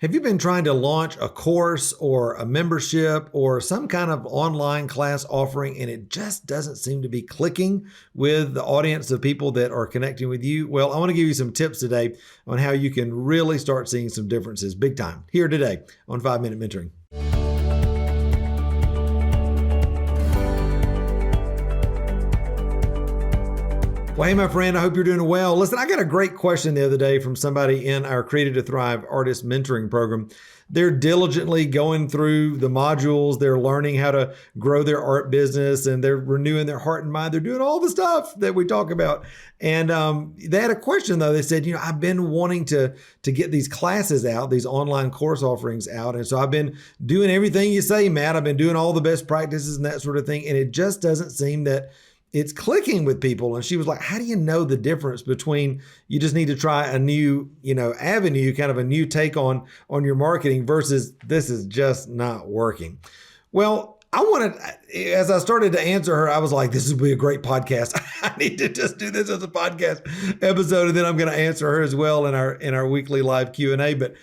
Have you been trying to launch a course or a membership or some kind of online class offering and it just doesn't seem to be clicking with the audience of people that are connecting with you? Well, I want to give you some tips today on how you can really start seeing some differences big time here today on 5-Minute Mentoring. Well, hey, my friend, I hope you're doing well. Listen, I got a great question the other day from somebody in our Created to Thrive Artist Mentoring Program. They're diligently going through the modules. They're learning how to grow their art business and they're renewing their heart and mind. They're doing all the stuff that we talk about. And they had a question, though. They said, I've been wanting to get these classes out, these online course offerings out. And so I've been doing everything you say, Matt. I've been doing all the best practices and that sort of thing. And it just doesn't seem that it's clicking with people. And she was like, how do you know the difference between you just need to try a new, avenue, kind of a new take on your marketing versus this is just not working? Well, as I started to answer her, I was like, this would be a great podcast. I need to just do this as a podcast episode. And then I'm going to answer her as well in our weekly live Q&A. But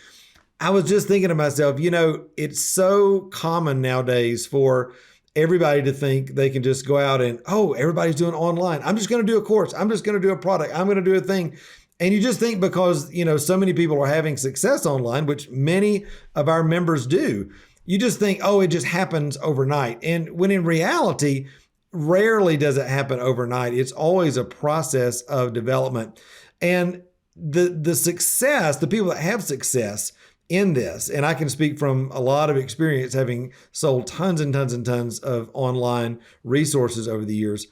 I was just thinking to myself, it's so common nowadays for everybody to think they can just go out and, everybody's doing online. I'm just going to do a course. I'm just going to do a product. I'm going to do a thing. And you just think because, so many people are having success online, which many of our members do, you just think, it just happens overnight. And when in reality, rarely does it happen overnight. It's always a process of development. And the success, the people that have success in this, and I can speak from a lot of experience having sold tons and tons and tons of online resources over the years.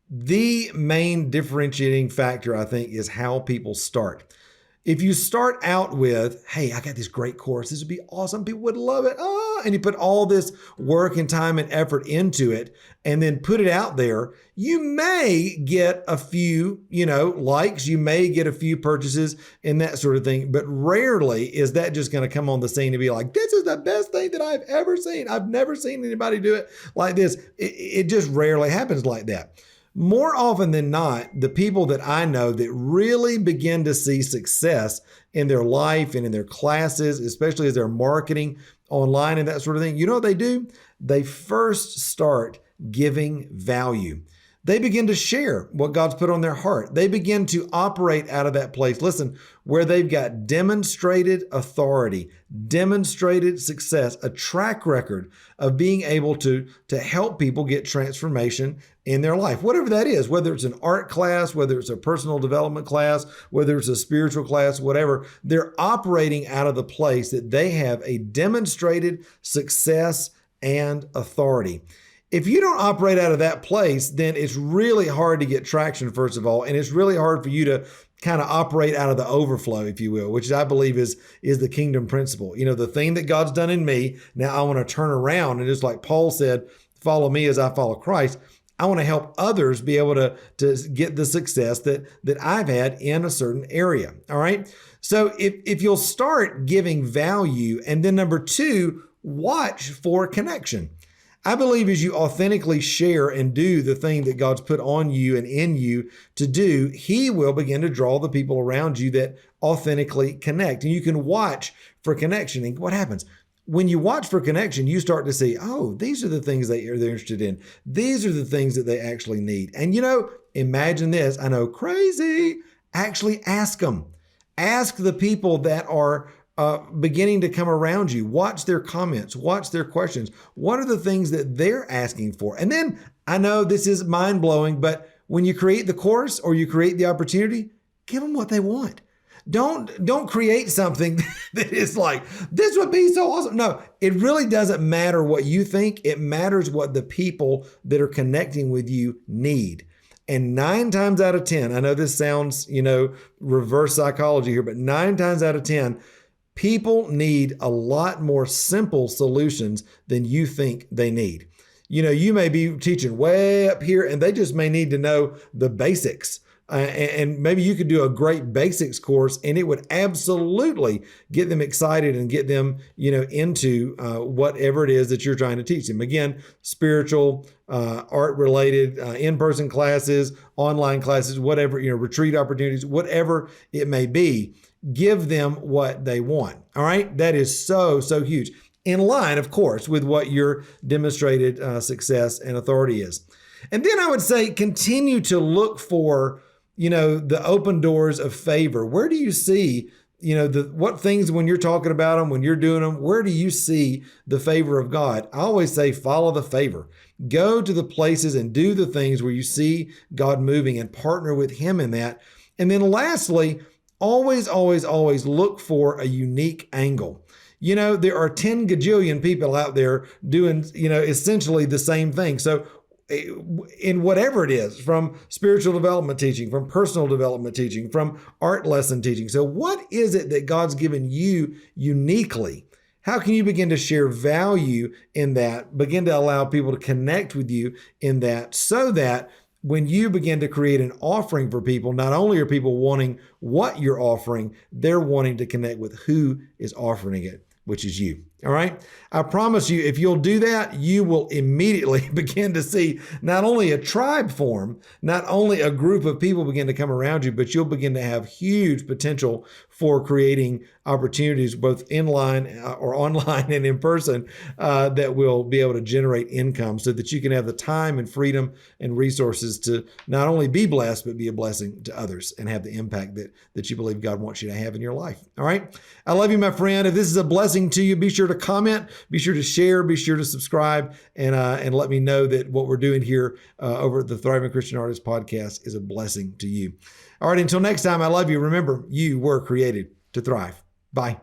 The main differentiating factor, I think, is how people start. If you start out with, hey, I got this great course, this would be awesome, people would love it, and you put all this work and time and effort into it and then put it out there, you may get a few, likes, you may get a few purchases and that sort of thing, but rarely is that just going to come on the scene to be like, this is the best thing that I've ever seen. I've never seen anybody do it like this. It just rarely happens like that. More often than not, the people that I know that really begin to see success in their life and in their classes, especially as they're marketing online and that sort of thing, you know what they do? They first start giving value. They begin to share what God's put on their heart. They begin to operate out of that place. Listen, where they've got demonstrated authority, demonstrated success, a track record of being able to help people get transformation in their life, whatever that is, whether it's an art class, whether it's a personal development class, whether it's a spiritual class, whatever, they're operating out of the place that they have a demonstrated success and authority. If you don't operate out of that place, then it's really hard to get traction, first of all, and it's really hard for you to kind of operate out of the overflow, if you will, which I believe is the kingdom principle. The thing that God's done in me, now I want to turn around, and just like Paul said, follow me as I follow Christ. I want to help others be able to get the success that I've had in a certain area. All right. So if you'll start giving value, and then number two, watch for connection. I believe as you authentically share and do the thing that God's put on you and in you to do, He will begin to draw the people around you that authentically connect. And you can watch for connection. And what happens? When you watch for connection, you start to see, these are the things they're interested in. These are the things that they actually need. And imagine this. I know, crazy. Actually ask them. Ask the people that are beginning to come around you. Watch their comments, watch their questions. What are the things that they're asking for? And then I know this is mind blowing, but when you create the course or you create the opportunity, give them what they want. Don't create something that is like, this would be so awesome. No, it really doesn't matter what you think. It matters what the people that are connecting with you need. And 9 times out of 10, I know this sounds, reverse psychology here, but 9 times out of 10, people need a lot more simple solutions than you think they need. You may be teaching way up here and they just may need to know the basics. And maybe you could do a great basics course and it would absolutely get them excited and get them, into whatever it is that you're trying to teach them. Again, spiritual, art related, in-person classes, online classes, whatever, retreat opportunities, whatever it may be. give them what they want. All right. That is so, so huge. In line, of course, with what your demonstrated success and authority is. And then I would say continue to look for, the open doors of favor. Where do you see, what things when you're talking about them, when you're doing them, where do you see the favor of God? I always say follow the favor. Go to the places and do the things where you see God moving and partner with Him in that. And then lastly, always, always, always look for a unique angle. There are 10 gajillion people out there doing, essentially the same thing. So in whatever it is, from spiritual development teaching, from personal development teaching, from art lesson teaching. So what is it that God's given you uniquely? How can you begin to share value in that, begin to allow people to connect with you in that, so that when you begin to create an offering for people, not only are people wanting what you're offering, they're wanting to connect with who is offering it, which is you. All right. I promise you, if you'll do that, you will immediately begin to see not only a tribe form, not only a group of people begin to come around you, but you'll begin to have huge potential for creating opportunities both inline or online and in person that will be able to generate income so that you can have the time and freedom and resources to not only be blessed, but be a blessing to others and have the impact that you believe God wants you to have in your life. All right. I love you, my friend. If this is a blessing to you, be sure to comment, be sure to share, be sure to subscribe, and let me know that what we're doing here over at the Thriving Christian Artist podcast is a blessing to you. All right, until next time, I love you. Remember, you were created to thrive. Bye.